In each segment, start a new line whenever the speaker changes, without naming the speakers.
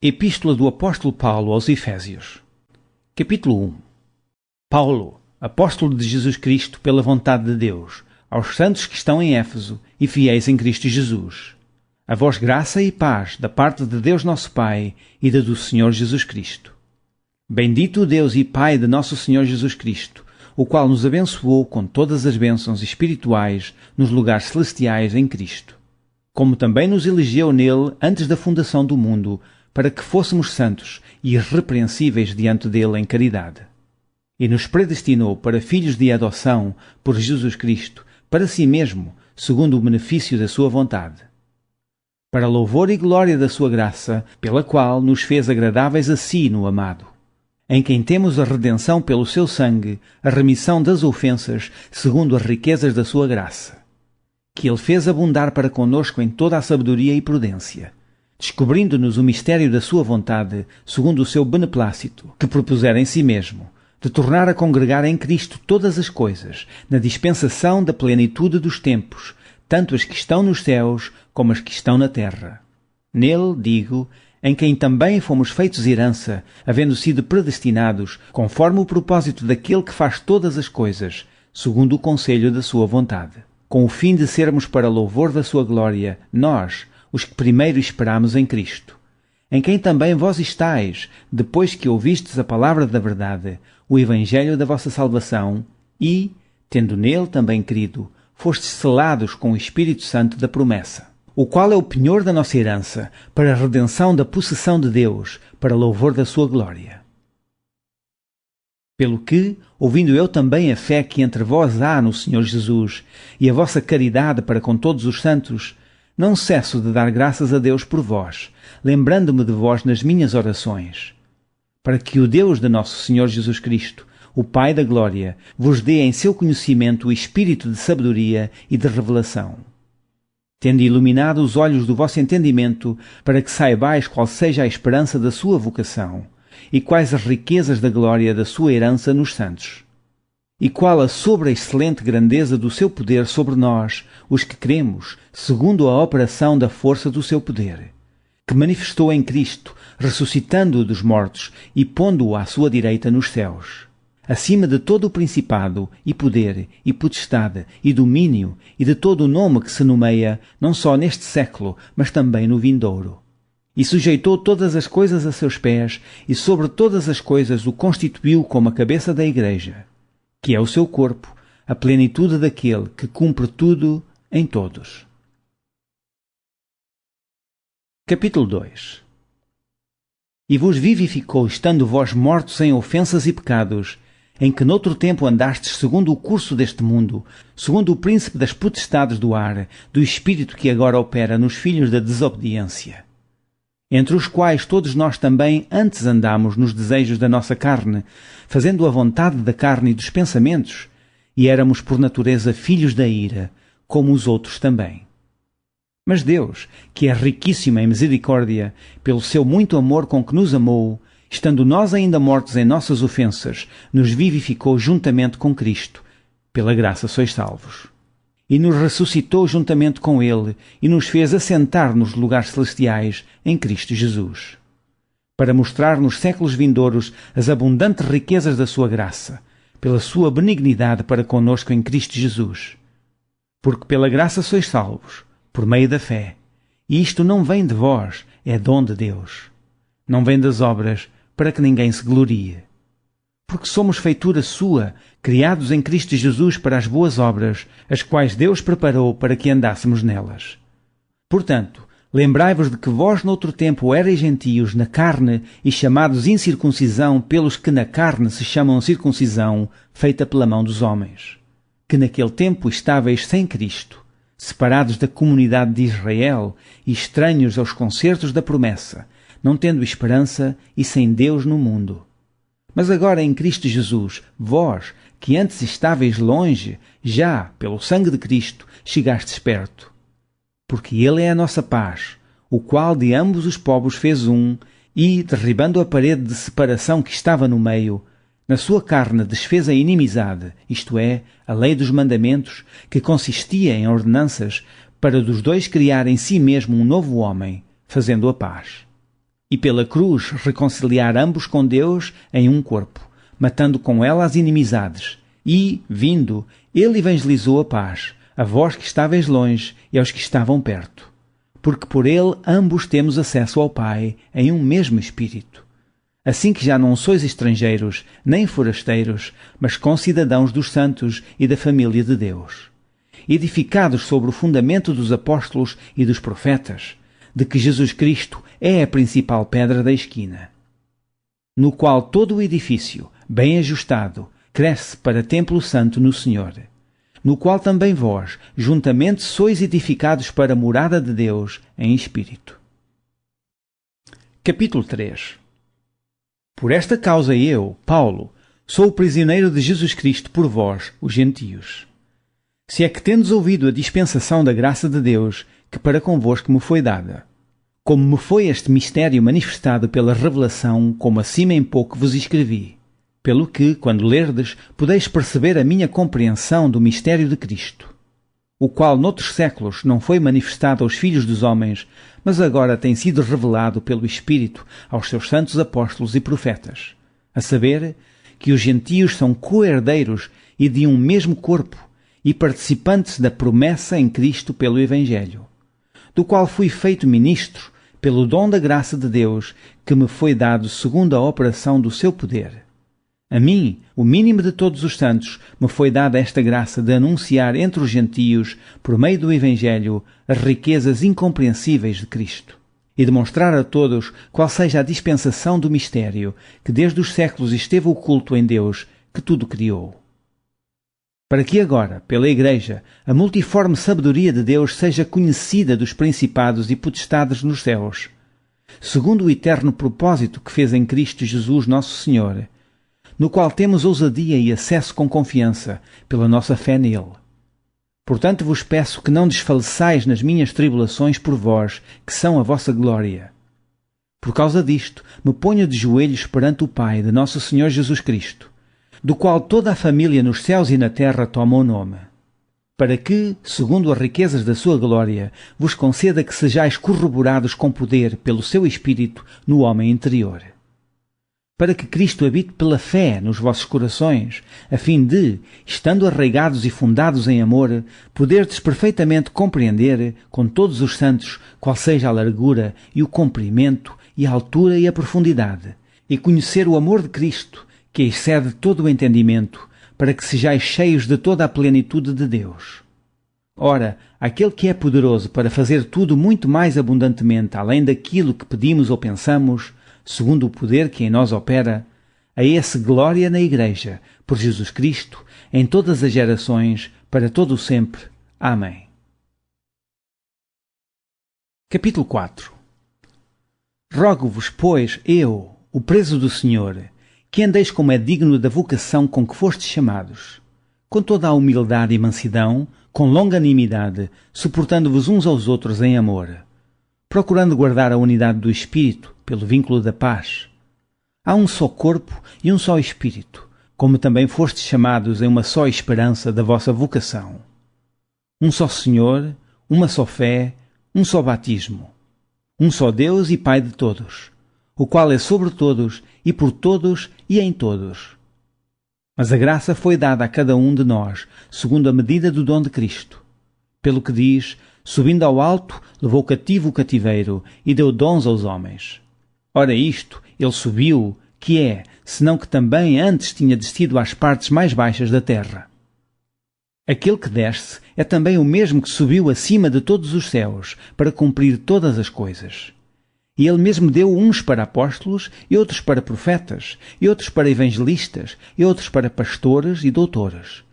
Epístola do Apóstolo Paulo aos Efésios. Capítulo 1. Paulo, apóstolo de Jesus Cristo pela vontade de Deus, aos santos que estão em Éfeso e fiéis em Cristo Jesus. A vós graça e paz da parte de Deus nosso Pai e da do Senhor Jesus Cristo. Bendito o Deus e Pai de nosso Senhor Jesus Cristo, o qual nos abençoou com todas as bênçãos espirituais nos lugares celestiais em Cristo. Como também nos elegeu nele antes da fundação do mundo, para que fôssemos santos e irrepreensíveis diante dele em caridade. E nos predestinou para filhos de adoção por Jesus Cristo, para si mesmo, segundo o benefício da sua vontade. Para louvor e glória da sua graça, pela qual nos fez agradáveis a si no amado, em quem temos a redenção pelo seu sangue, a remissão das ofensas, segundo as riquezas da sua graça, que ele fez abundar para conosco em toda a sabedoria e prudência, descobrindo-nos o mistério da sua vontade, segundo o seu beneplácito, que propusera em si mesmo, de tornar a congregar em Cristo todas as coisas, na dispensação da plenitude dos tempos, tanto as que estão nos céus como as que estão na terra. Nele, digo, em quem também fomos feitos herança, havendo sido predestinados, conforme o propósito daquele que faz todas as coisas, segundo o conselho da sua vontade, com o fim de sermos para louvor da sua glória, nós, os que primeiro esperamos em Cristo, em quem também vós estáis, depois que ouvistes a palavra da verdade, o evangelho da vossa salvação, e, tendo nele também crido, fostes selados com o Espírito Santo da promessa, o qual é o penhor da nossa herança, para a redenção da possessão de Deus, para louvor da sua glória. Pelo que, ouvindo eu também a fé que entre vós há no Senhor Jesus, e a vossa caridade para com todos os santos, não cesso de dar graças a Deus por vós, lembrando-me de vós nas minhas orações, para que o Deus de nosso Senhor Jesus Cristo, o Pai da Glória, vos dê em seu conhecimento o espírito de sabedoria e de revelação, tendo iluminado os olhos do vosso entendimento, para que saibais qual seja a esperança da sua vocação, e quais as riquezas da glória da sua herança nos santos, e qual a sobre-excelente grandeza do seu poder sobre nós, os que cremos, segundo a operação da força do seu poder, que manifestou em Cristo, ressuscitando-o dos mortos e pondo-o à sua direita nos céus, acima de todo o principado, e poder, e potestade, e domínio, e de todo o nome que se nomeia, não só neste século, mas também no vindouro. E sujeitou todas as coisas a seus pés, e sobre todas as coisas o constituiu como a cabeça da Igreja, que é o seu corpo, a plenitude daquele que cumpre tudo em todos. Capítulo 2. E vos vivificou, estando vós mortos em ofensas e pecados, em que noutro tempo andastes segundo o curso deste mundo, segundo o príncipe das potestades do ar, do espírito que agora opera nos filhos da desobediência, entre os quais todos nós também antes andámos nos desejos da nossa carne, fazendo a vontade da carne e dos pensamentos, e éramos por natureza filhos da ira, como os outros também. Mas Deus, que é riquíssimo em misericórdia, pelo seu muito amor com que nos amou, estando nós ainda mortos em nossas ofensas, nos vivificou juntamente com Cristo. Pela graça sois salvos. E nos ressuscitou juntamente com Ele, e nos fez assentar nos lugares celestiais em Cristo Jesus, para mostrar nos séculos vindouros as abundantes riquezas da sua graça, pela sua benignidade para conosco em Cristo Jesus. Porque pela graça sois salvos, por meio da fé. E isto não vem de vós, é dom de Deus. Não vem das obras, para que ninguém se glorie. Porque somos feitura sua, criados em Cristo Jesus para as boas obras, as quais Deus preparou para que andássemos nelas. Portanto, lembrai-vos de que vós noutro tempo erais gentios na carne e chamados incircuncisão pelos que na carne se chamam circuncisão, feita pela mão dos homens. Que naquele tempo estáveis sem Cristo, separados da comunidade de Israel e estranhos aos concertos da promessa, não tendo esperança e sem Deus no mundo. Mas agora em Cristo Jesus, vós, que antes estáveis longe, já, pelo sangue de Cristo, chegastes perto. Porque Ele é a nossa paz, o qual de ambos os povos fez um, e, derribando a parede de separação que estava no meio, na sua carne desfez a inimizade, isto é, a lei dos mandamentos, que consistia em ordenanças, para dos dois criar em si mesmo um novo homem, fazendo a paz. e pela cruz reconciliar ambos com Deus em um corpo, matando com ela as inimizades, e, vindo, ele evangelizou a paz, a vós que estáveis longe e aos que estavam perto. Porque por ele ambos temos acesso ao Pai em um mesmo Espírito. Assim que já não sois estrangeiros, nem forasteiros, mas concidadãos dos santos e da família de Deus, edificados sobre o fundamento dos apóstolos e dos profetas, de que Jesus Cristo é a principal pedra da esquina, no qual todo o edifício, bem ajustado, cresce para templo santo no Senhor, no qual também vós, juntamente, sois edificados para a morada de Deus em Espírito. Capítulo 3. Por esta causa eu, Paulo, sou o prisioneiro de Jesus Cristo por vós, os gentios. Se é que tendes ouvido a dispensação da graça de Deus, que para convosco me foi dada, como me foi este mistério manifestado pela revelação, como acima em pouco vos escrevi, pelo que, quando lerdes, podeis perceber a minha compreensão do mistério de Cristo, o qual noutros séculos não foi manifestado aos filhos dos homens, mas agora tem sido revelado pelo Espírito aos seus santos apóstolos e profetas, a saber, que os gentios são co-herdeiros e de um mesmo corpo, e participantes da promessa em Cristo pelo Evangelho, do qual fui feito ministro pelo dom da graça de Deus que me foi dado segundo a operação do seu poder. A mim, o mínimo de todos os santos, me foi dada esta graça de anunciar entre os gentios, por meio do Evangelho, as riquezas incompreensíveis de Cristo, e demonstrar a todos qual seja a dispensação do mistério que desde os séculos esteve oculto em Deus, que tudo criou. Para que agora, pela Igreja, a multiforme sabedoria de Deus seja conhecida dos principados e potestades nos céus, segundo o eterno propósito que fez em Cristo Jesus nosso Senhor, no qual temos ousadia e acesso com confiança pela nossa fé nele. Portanto vos peço que não desfaleçais nas minhas tribulações por vós, que são a vossa glória. Por causa disto, me ponho de joelhos perante o Pai de nosso Senhor Jesus Cristo, do qual toda a família nos céus e na terra toma o nome, para que, segundo as riquezas da sua glória, vos conceda que sejais corroborados com poder pelo seu Espírito no homem interior, para que Cristo habite pela fé nos vossos corações, a fim de, estando arraigados e fundados em amor, poderdes perfeitamente compreender, com todos os santos, qual seja a largura e o comprimento e a altura e a profundidade, e conhecer o amor de Cristo, que excede todo o entendimento, para que sejais cheios de toda a plenitude de Deus. Ora, aquele que é poderoso para fazer tudo muito mais abundantemente além daquilo que pedimos ou pensamos, segundo o poder que em nós opera, a esse glória na Igreja, por Jesus Cristo, em todas as gerações, para todo o sempre. Amém. Capítulo 4. Rogo-vos, pois, eu, o preso do Senhor, que andeis como é digno da vocação com que fostes chamados, com toda a humildade e mansidão, com longanimidade, suportando-vos uns aos outros em amor, procurando guardar a unidade do Espírito pelo vínculo da paz. Há um só corpo e um só Espírito, como também fostes chamados em uma só esperança da vossa vocação. Um só Senhor, uma só fé, um só batismo, um só Deus e Pai de todos, o qual é sobre todos e por todos e em todos. Mas a graça foi dada a cada um de nós, segundo a medida do dom de Cristo. Pelo que diz, subindo ao alto, levou cativo o cativeiro e deu dons aos homens. Ora isto, ele subiu, que é, senão que também antes tinha descido às partes mais baixas da terra. Aquele que desce é também o mesmo que subiu acima de todos os céus, para cumprir todas as coisas. E ele mesmo deu uns para apóstolos, e outros para profetas, e outros para evangelistas, e outros para pastores e doutores,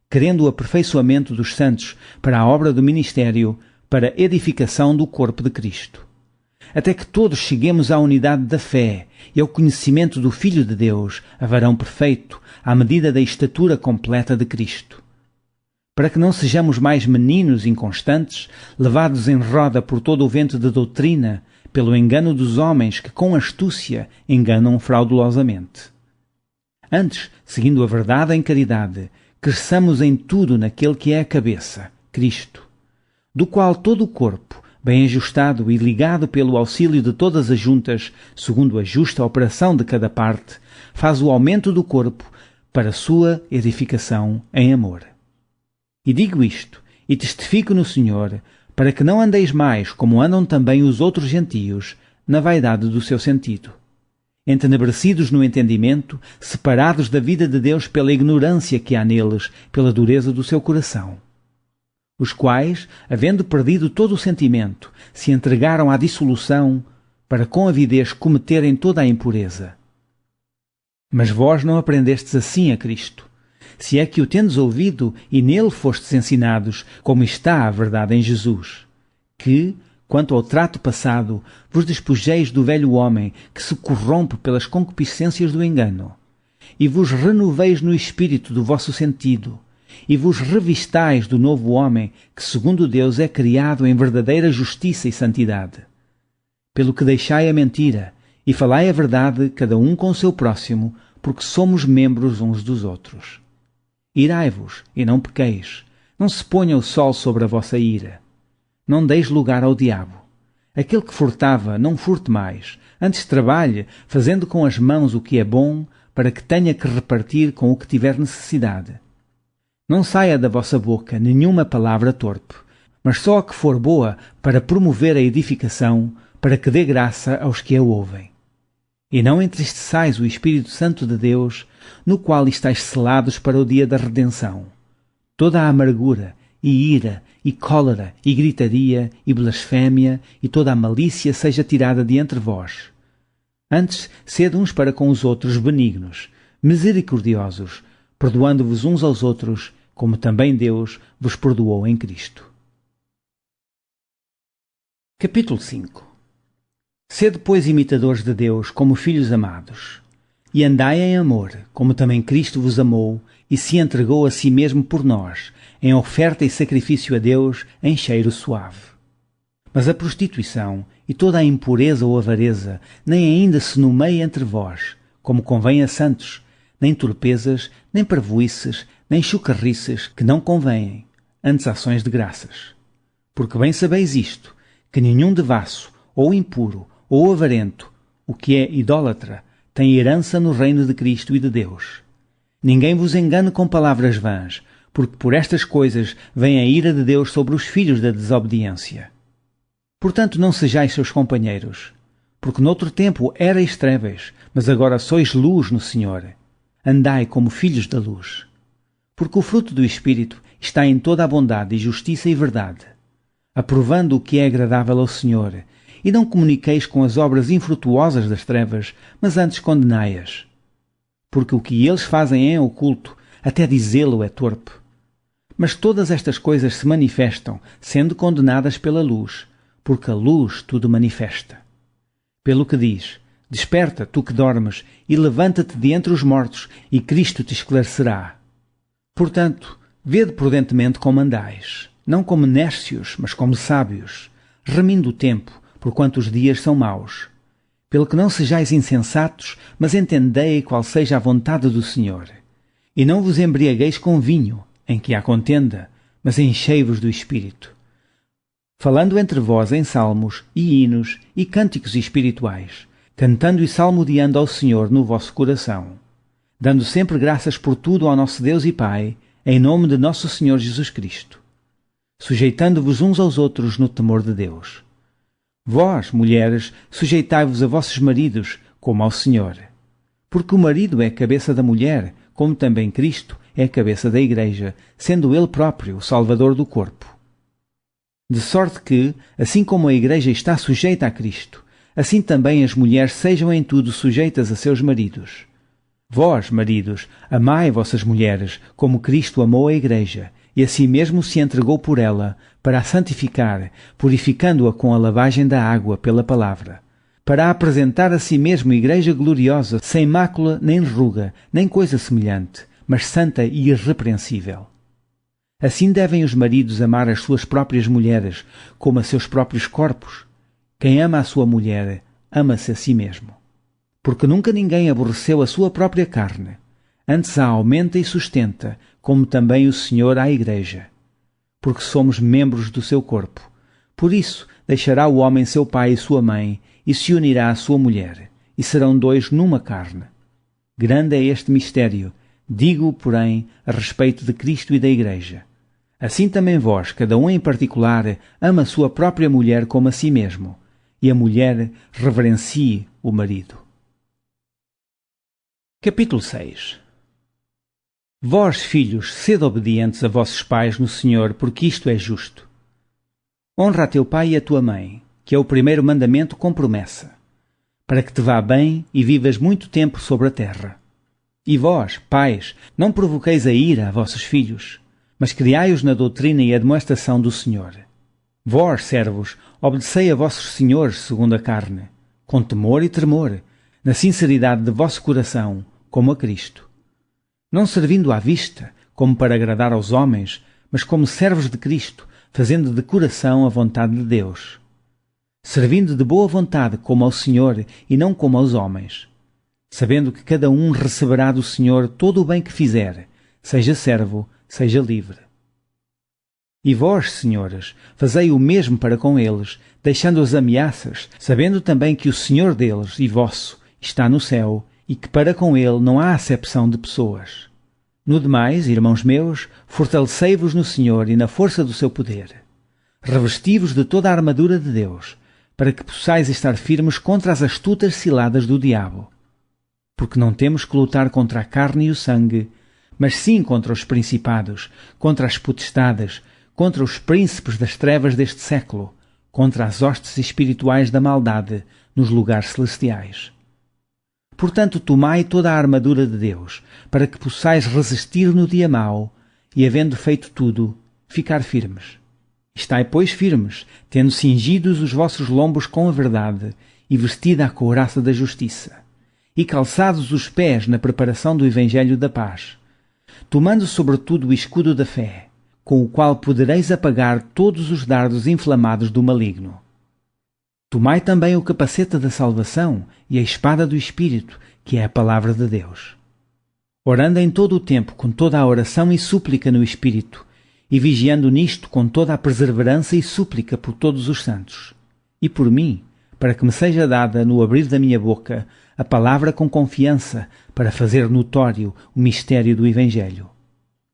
querendo o aperfeiçoamento dos santos para a obra do ministério, para a edificação do corpo de Cristo, até que todos cheguemos à unidade da fé e ao conhecimento do Filho de Deus, a varão perfeito, à medida da estatura completa de Cristo, para que não sejamos mais meninos inconstantes, levados em roda por todo o vento de doutrina, pelo engano dos homens que com astúcia enganam fraudulosamente. Antes, seguindo a verdade em caridade, cresçamos em tudo naquele que é a cabeça, Cristo, do qual todo o corpo, bem ajustado e ligado pelo auxílio de todas as juntas, segundo a justa operação de cada parte, faz o aumento do corpo para sua edificação em amor. E digo isto, e testifico no Senhor, para que não andeis mais como andam também os outros gentios, na vaidade do seu sentido, entenebrecidos no entendimento, separados da vida de Deus pela ignorância que há neles, pela dureza do seu coração, os quais, havendo perdido todo o sentimento, se entregaram à dissolução, para com avidez cometerem toda a impureza. Mas vós não aprendestes assim a Cristo, se é que o tendes ouvido e nele fostes ensinados, como está a verdade em Jesus, que, quanto ao trato passado, vos despojeis do velho homem que se corrompe pelas concupiscências do engano, e vos renoveis no espírito do vosso sentido, e vos revistais do novo homem que, segundo Deus, é criado em verdadeira justiça e santidade. Pelo que deixai a mentira, e falai a verdade cada um com o seu próximo, porque somos membros uns dos outros. Irai-vos, e não pequeis, não se ponha o sol sobre a vossa ira. Não deis lugar ao diabo. Aquele que furtava, não furte mais, antes trabalhe, fazendo com as mãos o que é bom, para que tenha que repartir com o que tiver necessidade. Não saia da vossa boca nenhuma palavra torpe, mas só a que for boa para promover a edificação, para que dê graça aos que a ouvem. E não entristeçais o Espírito Santo de Deus, no qual estáis selados para o dia da redenção. Toda a amargura, e ira, e cólera, e gritaria, e blasfémia, e toda a malícia seja tirada de entre vós. Antes, sede uns para com os outros benignos, misericordiosos, perdoando-vos uns aos outros, como também Deus vos perdoou em Cristo. Capítulo 5. Sede, pois, imitadores de Deus como filhos amados, e andai em amor, como também Cristo vos amou e se entregou a si mesmo por nós, em oferta e sacrifício a Deus em cheiro suave. Mas a prostituição e toda a impureza ou avareza nem ainda se nomeia entre vós, como convém a santos, nem torpezas, nem parvoices, nem chucarrices, que não convêm, antes ações de graças. Porque bem sabeis isto, que nenhum devasso, ou impuro, ou avarento, o que é idólatra, tem herança no reino de Cristo e de Deus. Ninguém vos engane com palavras vãs, porque por estas coisas vem a ira de Deus sobre os filhos da desobediência. Portanto, não sejais seus companheiros, porque noutro tempo erais trevas, mas agora sois luz no Senhor. Andai como filhos da luz. Porque o fruto do Espírito está em toda a bondade e justiça e verdade, aprovando o que é agradável ao Senhor, e não comuniqueis com as obras infrutuosas das trevas, mas antes condenai-as. Porque o que eles fazem em oculto, até dizê-lo é torpe. Mas todas estas coisas se manifestam, sendo condenadas pela luz, porque a luz tudo manifesta. Pelo que diz: desperta, tu que dormes, e levanta-te de entre os mortos, e Cristo te esclarecerá. Portanto, vede prudentemente como andais, não como nércios, mas como sábios, remindo o tempo, porquanto os dias são maus. Pelo que não sejais insensatos, mas entendei qual seja a vontade do Senhor. E não vos embriagueis com vinho, em que há contenda, mas enchei-vos do Espírito, falando entre vós em salmos, e hinos, e cânticos espirituais, cantando e salmodiando ao Senhor no vosso coração, dando sempre graças por tudo ao nosso Deus e Pai, em nome de nosso Senhor Jesus Cristo, sujeitando-vos uns aos outros no temor de Deus. Vós, mulheres, sujeitai-vos a vossos maridos, como ao Senhor. Porque o marido é a cabeça da mulher, como também Cristo é a cabeça da Igreja, sendo Ele próprio o Salvador do corpo. De sorte que, assim como a Igreja está sujeita a Cristo, assim também as mulheres sejam em tudo sujeitas a seus maridos. Vós, maridos, amai vossas mulheres, como Cristo amou a Igreja, e a si mesmo se entregou por ela, para a santificar, purificando-a com a lavagem da água pela palavra, para a apresentar a si mesmo Igreja gloriosa, sem mácula, nem ruga, nem coisa semelhante, mas santa e irrepreensível. Assim devem os maridos amar as suas próprias mulheres, como a seus próprios corpos. Quem ama a sua mulher, ama-se a si mesmo. Porque nunca ninguém aborreceu a sua própria carne, antes a aumenta e sustenta, como também o Senhor à Igreja. Porque somos membros do seu corpo. Por isso, deixará o homem seu pai e sua mãe, e se unirá à sua mulher, e serão dois numa carne. Grande é este mistério, digo, porém, a respeito de Cristo e da Igreja. Assim também vós, cada um em particular, ama a sua própria mulher como a si mesmo, e a mulher reverencie o marido. Capítulo 6. Vós, filhos, sede obedientes a vossos pais no Senhor, porque isto é justo. Honra a teu pai e a tua mãe, que é o primeiro mandamento com promessa, para que te vá bem e vivas muito tempo sobre a terra. E vós, pais, não provoqueis a ira a vossos filhos, mas criai-os na doutrina e admoestação do Senhor. Vós, servos, obedecei a vossos senhores segundo a carne, com temor e tremor, na sinceridade de vosso coração, como a Cristo. Não servindo à vista, como para agradar aos homens, mas como servos de Cristo, fazendo de coração a vontade de Deus. Servindo de boa vontade como ao Senhor e não como aos homens, sabendo que cada um receberá do Senhor todo o bem que fizer, seja servo, seja livre. E vós, senhores, fazei o mesmo para com eles, deixando as ameaças, sabendo também que o Senhor deles e vosso está no céu, e que para com ele não há acepção de pessoas. No demais, irmãos meus, fortalecei-vos no Senhor e na força do seu poder. Revesti-vos de toda a armadura de Deus, para que possais estar firmes contra as astutas ciladas do diabo. Porque não temos que lutar contra a carne e o sangue, mas sim contra os principados, contra as potestades, contra os príncipes das trevas deste século, contra as hostes espirituais da maldade nos lugares celestiais. Portanto, tomai toda a armadura de Deus, para que possais resistir no dia mau, e, havendo feito tudo, ficar firmes. Estai, pois, firmes, tendo cingidos os vossos lombos com a verdade, e vestida a couraça da justiça, e calçados os pés na preparação do Evangelho da paz, tomando sobretudo o escudo da fé, com o qual podereis apagar todos os dardos inflamados do maligno. Tomai também o capacete da salvação e a espada do Espírito, que é a palavra de Deus. Orando em todo o tempo com toda a oração e súplica no Espírito, e vigiando nisto com toda a perseverança e súplica por todos os santos, e por mim, para que me seja dada no abrir da minha boca a palavra com confiança para fazer notório o mistério do Evangelho,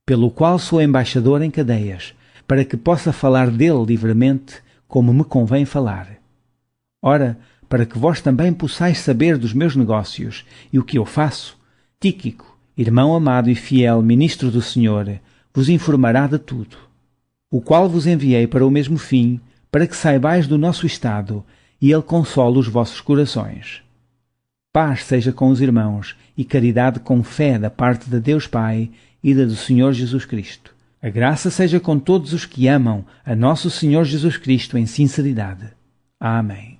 pelo qual sou embaixador em cadeias, para que possa falar dele livremente, como me convém falar. Ora, para que vós também possais saber dos meus negócios e o que eu faço, Tíquico, irmão amado e fiel ministro do Senhor, vos informará de tudo, o qual vos enviei para o mesmo fim, para que saibais do nosso estado, e ele console os vossos corações. Paz seja com os irmãos, e caridade com fé da parte de Deus Pai e da do Senhor Jesus Cristo. A graça seja com todos os que amam a nosso Senhor Jesus Cristo em sinceridade. Amém.